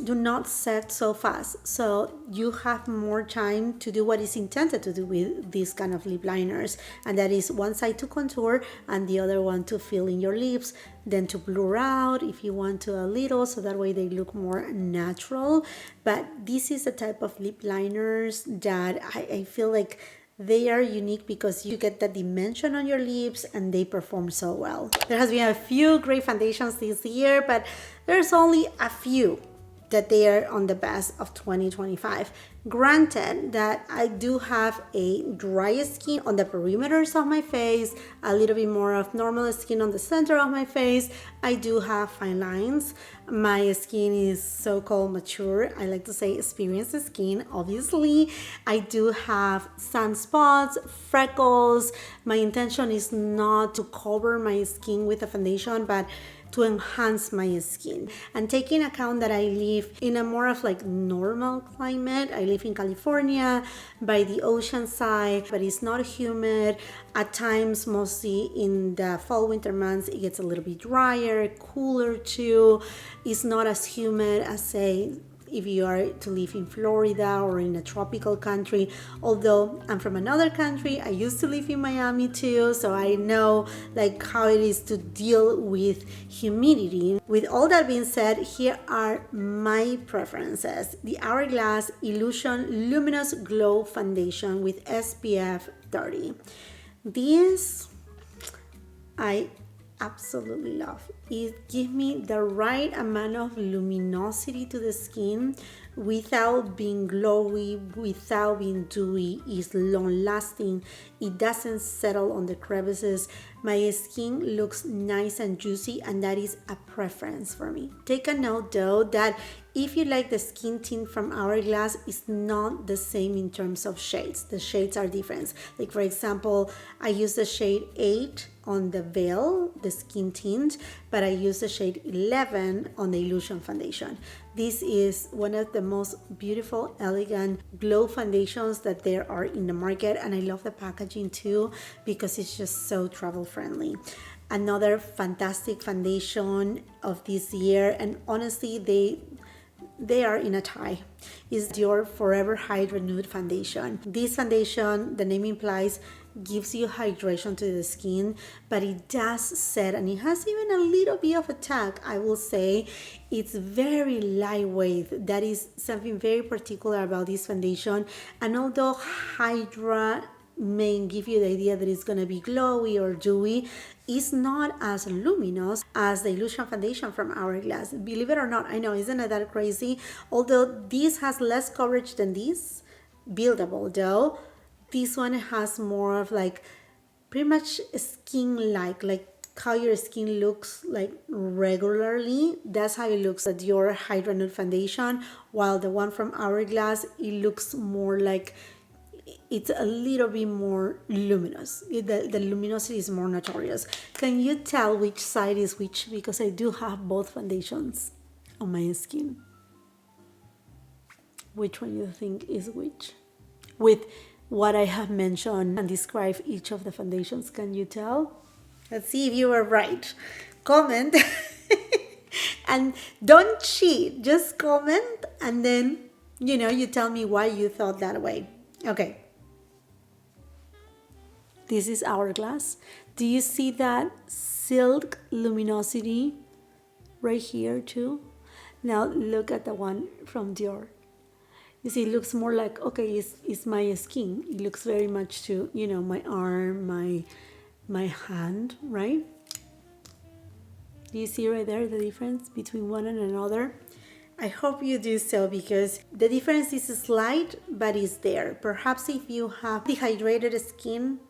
do not set so fast, so you have more time to do what is intended to do with these kind of lip liners, and that is one side to contour and the other one to fill in your lips, then to blur out if you want to a little, so that way they look more natural. But this is the type of lip liners that I feel like they are unique, because you get the dimension on your lips and they perform so well. There has been a few great foundations this year, but there's only a few that they are on the best of 2025. Granted that I do have a dry skin on the perimeters of my face, a little bit more of normal skin on the center of my face. I do have fine lines. My skin is so-called mature. I like to say experienced skin, obviously. I do have sunspots, freckles. My intention is not to cover my skin with a foundation, but to enhance my skin. And taking account that I live in a more of like normal climate, I live in California by the ocean side, but it's not humid. At times, mostly in the fall winter months, it gets a little bit drier, cooler too. It's not as humid as, say, if you are to live in Florida or in a tropical country. Although I'm from another country, I used to live in Miami too, so I know like how it is to deal with humidity. With all that being said, here are my preferences. The Hourglass Illusion Luminous Glow Foundation with SPF 30. This I absolutely love. It gives me the right amount of luminosity to the skin without being glowy, without being dewy. It's long lasting. It doesn't settle on the crevices. My skin looks nice and juicy, and that is a preference for me. Take a note though that if you like the skin tint from Hourglass, it's not the same in terms of shades. The shades are different. Like for example, I use the shade 8 on the Veil, the skin tint, but I use the shade 11 on the Illusion foundation. This is one of the most beautiful, elegant glow foundations that there are in the market, and I love the packaging too because it's just so travel friendly. Another fantastic foundation of this year, and honestly they are in a tie, is DIOR Forever Hydra Nude Foundation. This foundation, the name implies, gives you hydration to the skin, but it does set, and it has even a little bit of a tag, I will say. It's very lightweight. That is something very particular about this foundation. And although Hydra may give you the idea that it's going to be glowy or dewy, it's not as luminous as the Illusion foundation from Hourglass. Believe it or not, I know, isn't it that crazy? Although this has less coverage than this, buildable though, this one has more of like pretty much skin-like, like how your skin looks like regularly. That's how it looks at your Hydra Nude Foundation, while the one from Hourglass, it looks more like it's a little bit more luminous. The luminosity is more notorious. Can you tell which side is which? Because I do have both foundations on my skin. Which one you think is which? With what I have mentioned and described each of the foundations, can you tell? Let's see if you were right. Comment and don't cheat. Just comment and then, you tell me why you thought that way. Okay. This is Hourglass. Do you see that silk luminosity right here too? Now look at the one from Dior. You see, it looks more like, okay, it's my skin. It looks very much to, you know, my arm, my hand, right? Do you see right there the difference between one and another? I hope you do so, because the difference is slight, but it's there. Perhaps if you have dehydrated skin,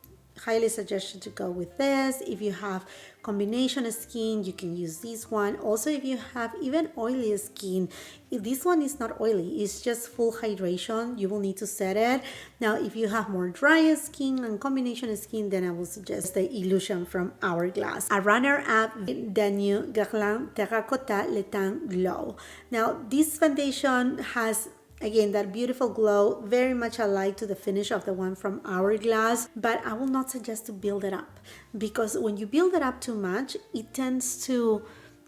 highly suggested to go with this. If you have combination skin, you can use this one. Also, if you have even oily skin, if this one is not oily, it's just full hydration, you will need to set it. Now, if you have more dry skin and combination skin, then I will suggest the Illusion from Hourglass. A runner-up, the new Guerlain Terracotta Le Teint Glow. Now, this foundation has, again, that beautiful glow, very much alike to the finish of the one from Hourglass, but I will not suggest to build it up, because when you build it up too much, it tends to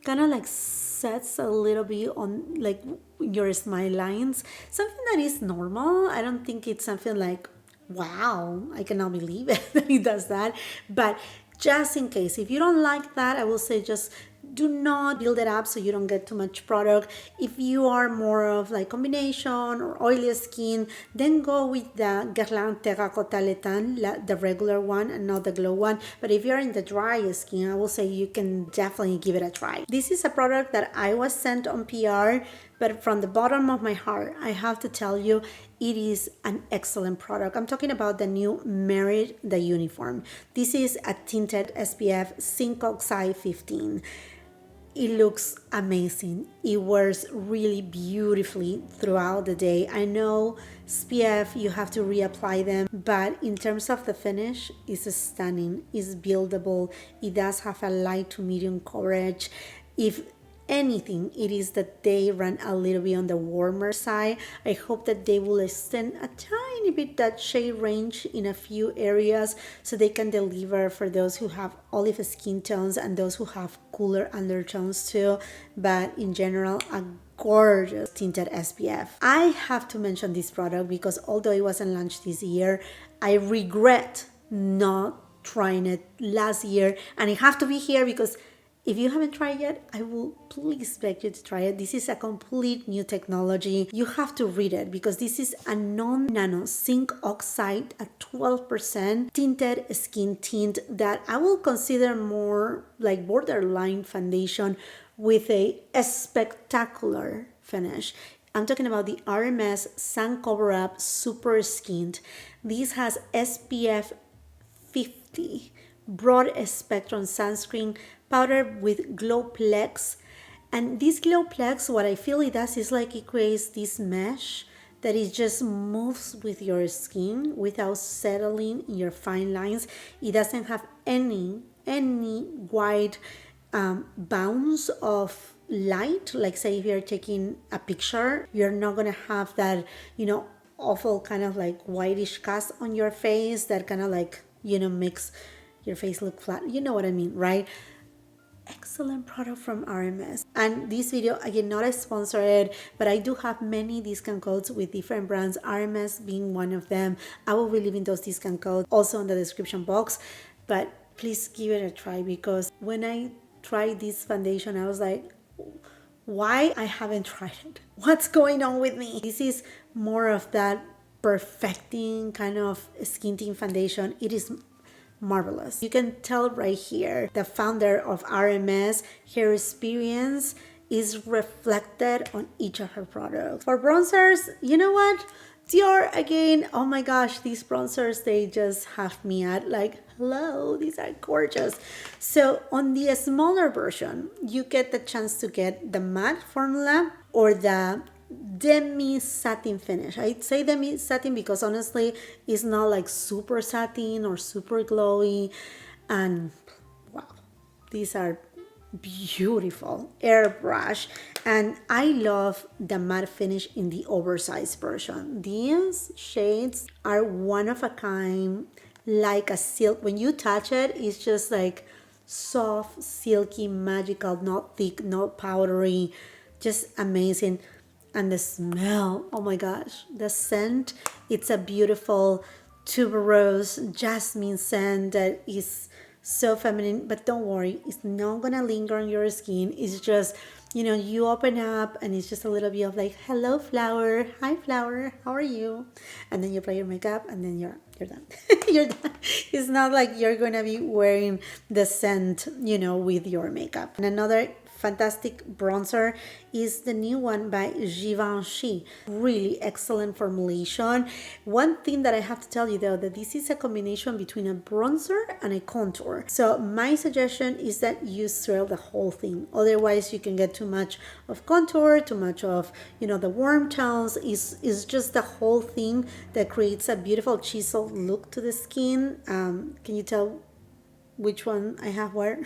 kind of like sets a little bit on like your smile lines, something that is normal. I don't think it's something like, wow, I cannot believe it that it does that. But just in case, if you don't like that, I will say just do not build it up so you don't get too much product. If you are more of like combination or oily skin, then go with the Guerlain Terracotta Le Teint, the regular one and not the glow one. But if you're in the dry skin, I will say you can definitely give it a try. This is a product that I was sent on PR, but from the bottom of my heart, I have to tell you, it is an excellent product. I'm talking about the new Merit, the uniform. This is a tinted SPF Zinc Oxide 15. It looks amazing. It wears really beautifully throughout the day. I know SPF, you have to reapply them, but in terms of the finish, it's stunning. It's buildable. It does have a light to medium coverage. If anything, it is that they run a little bit on the warmer side. I hope that they will extend a tiny bit that shade range in a few areas so they can deliver for those who have olive skin tones and those who have cooler undertones too. But in general, a gorgeous tinted SPF. I have to mention this product because although it wasn't launched this year, I regret not trying it last year, and it have to be here because if you haven't tried yet, I will please beg you to try it. This is a complete new technology. You have to read it because this is a non-nano zinc oxide at 12% tinted skin tint that I will consider more like borderline foundation with a spectacular finish. I'm talking about the RMS Sun Cover Up Super Skint. This has SPF 50, broad spectrum sunscreen, powdered with Glowplex. And this Glowplex, what I feel it does is like it creates this mesh that it just moves with your skin without settling in your fine lines. It doesn't have any wide bounds of light. Like say if you're taking a picture, you're not gonna have that, awful kind of like whitish cast on your face that kind of like, makes your face look flat. You know what I mean, right? Excellent product from RMS. And this video, again, not sponsored, but I do have many discount codes with different brands, RMS being one of them. I will be leaving those discount codes also in the description box, but please give it a try because when I tried this foundation, I was like, why I haven't tried it? What's going on with me? This is more of that perfecting kind of skin tint foundation. It is marvelous. You can tell right here, the founder of RMS, her experience is reflected on each of her products. For bronzers, you know what? Dior again, oh my gosh, these bronzers, they just have me at like, hello, these are gorgeous. So on the smaller version, you get the chance to get the matte formula or the demi satin finish. I'd say demi satin because honestly it's not like super satin or super glowy, and wow, these are beautiful airbrush. And I love the matte finish in the oversized version. These shades are one of a kind, like a silk. When you touch it, it's just like soft, silky, magical, not thick, not powdery, just amazing. And the smell, oh my gosh, the scent, it's a beautiful tuberose jasmine scent that is so feminine, but don't worry, it's not gonna linger on your skin. It's just, you know, you open up and it's just a little bit of like, hello flower, hi flower, how are you? And then you apply your makeup and then you're done. You're done. It's not like you're gonna be wearing the scent, you know, with your makeup. And another fantastic bronzer is the new one by Givenchy. Really excellent formulation. One thing that I have to tell you though, that this is a combination between a bronzer and a contour. So my suggestion is that you swirl the whole thing. Otherwise you can get too much of contour, too much of, you know, the warm tones. Is just the whole thing that creates a beautiful chiseled look to the skin. Can you tell which one I have where?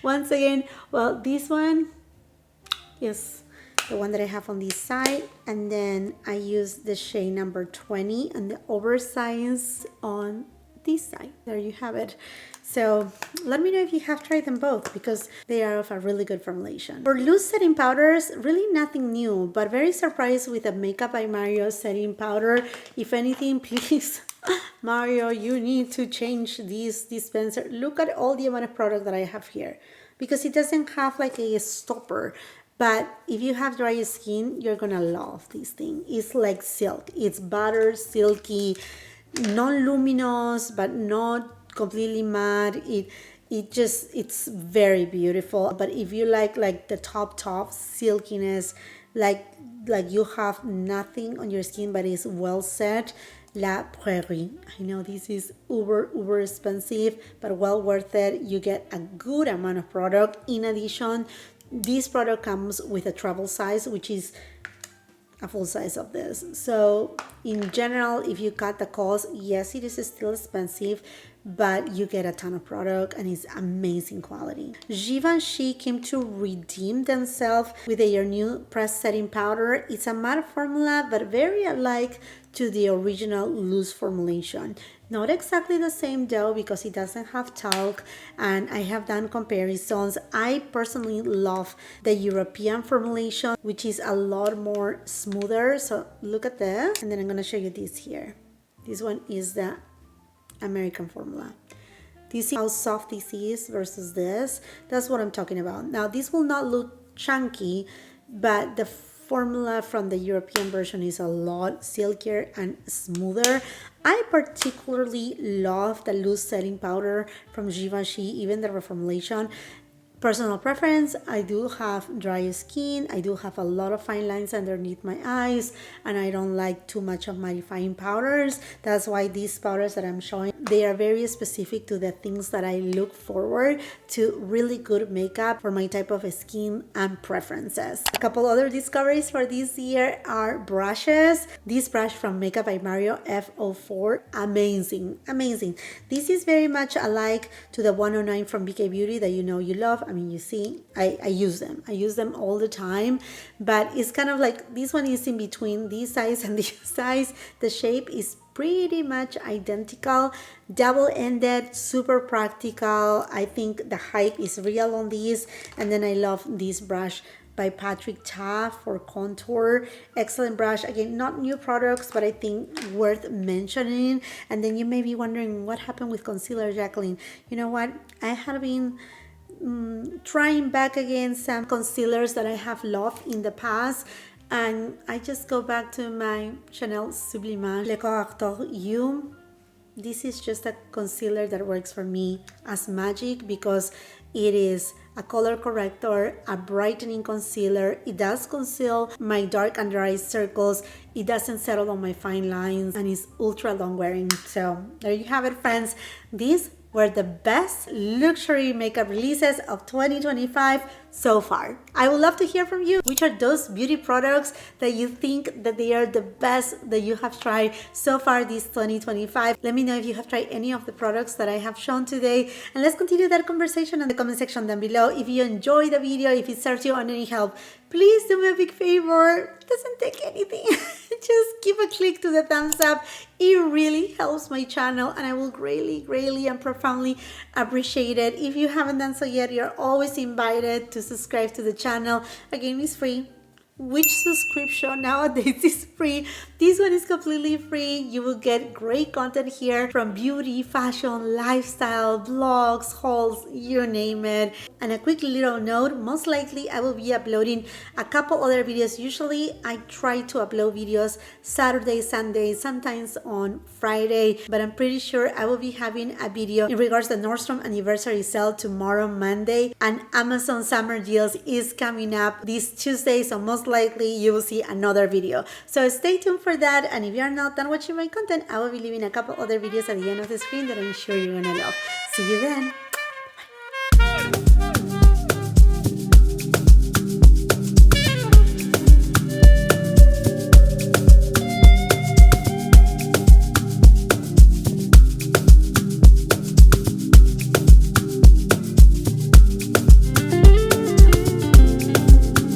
Once again, well, this one is the one that I have on this side, and then I use the shade number 20 and the oversize on this side. There you have it. So let me know if you have tried them both, because they are of a really good formulation. For loose setting powders, really nothing new, but very surprised with the Makeup by Mario setting powder. If anything, please, Mario, you need to change this dispenser. Look at all the amount of product that I have here, because it doesn't have like a stopper. But if you have dry skin, you're gonna love this thing. It's like silk. It's butter, silky, non-luminous, but not completely matte. It's very beautiful. But if you like the top silkiness, like you have nothing on your skin but it's well set, La Prairie. I know this is uber expensive, but well worth it. You get a good amount of product. In addition, this product comes with a travel size, which is a full size of this. So in general, if you cut the cost, yes, it is still expensive, but you get a ton of product and it's amazing quality. Givenchy came to redeem themselves with their new press setting powder. It's a matte formula, but very alike to the original loose formulation. Not exactly the same though, because it doesn't have talc, and I have done comparisons. I personally love the European formulation, which is a lot more smoother. So look at this, and then I'm gonna show you this here. This one is the American formula. Do you see how soft this is versus this? That's what I'm talking about. Now this will not look chunky, but the formula from the European version is a lot silkier and smoother. I particularly love the loose setting powder from Givenchy, even the reformulation. Personal preference, I do have dry skin. I do have a lot of fine lines underneath my eyes, and I don't like too much of mattifying powders. That's why these powders that I'm showing, they are very specific to the things that I look forward to. Really good makeup for my type of skin and preferences. A couple other discoveries for this year are brushes. This brush from Makeup by Mario F04, amazing. This is very much alike to the 109 from BK Beauty that you know you love. I mean, you see, I use them. I use them all the time, but it's kind of like this one is in between this size and this size. The shape is pretty much identical, double-ended, super practical. I think the hype is real on these. And then I love this brush by Patrick Ta for contour. Excellent brush. Again, not new products, but I think worth mentioning. And then you may be wondering what happened with concealer, Jacqueline. You know what? I had been trying back again some concealers that I have loved in the past, and I just go back to my Chanel Sublimage Le Corrector U. This is just a concealer that works for me as magic, because it is a color corrector, a brightening concealer. It does conceal my dark under eye circles. It doesn't settle on my fine lines, and it's ultra long wearing. So there you have it, friends. These were the best luxury makeup releases of 2025 so far. I would love to hear from you. Which are those beauty products that you think that they are the best that you have tried so far this 2025? Let me know if you have tried any of the products that I have shown today, and let's continue that conversation in the comment section down below. If you enjoyed the video, if it serves you on any help, please do me a big favor. It doesn't take anything. Just give a click to the thumbs up. It really helps my channel, and I will greatly and profoundly appreciate it. If you haven't done so yet, you're always invited to subscribe to the channel. Again, it's free. which subscription nowadays is free. This one is completely free. You will get great content here from beauty, fashion, lifestyle, vlogs, hauls, you name it. And a quick little note, most likely I will be uploading a couple other videos. Usually I try to upload videos Saturday, Sunday, sometimes on Friday, but I'm pretty sure I will be having a video in regards to the Nordstrom anniversary sale tomorrow, Monday, and Amazon summer deals is coming up this Tuesday, so most likely you will see another video. So stay tuned for that, and if you are not done watching my content, I will be leaving a couple other videos at the end of the screen that I'm sure you're gonna love. See you then.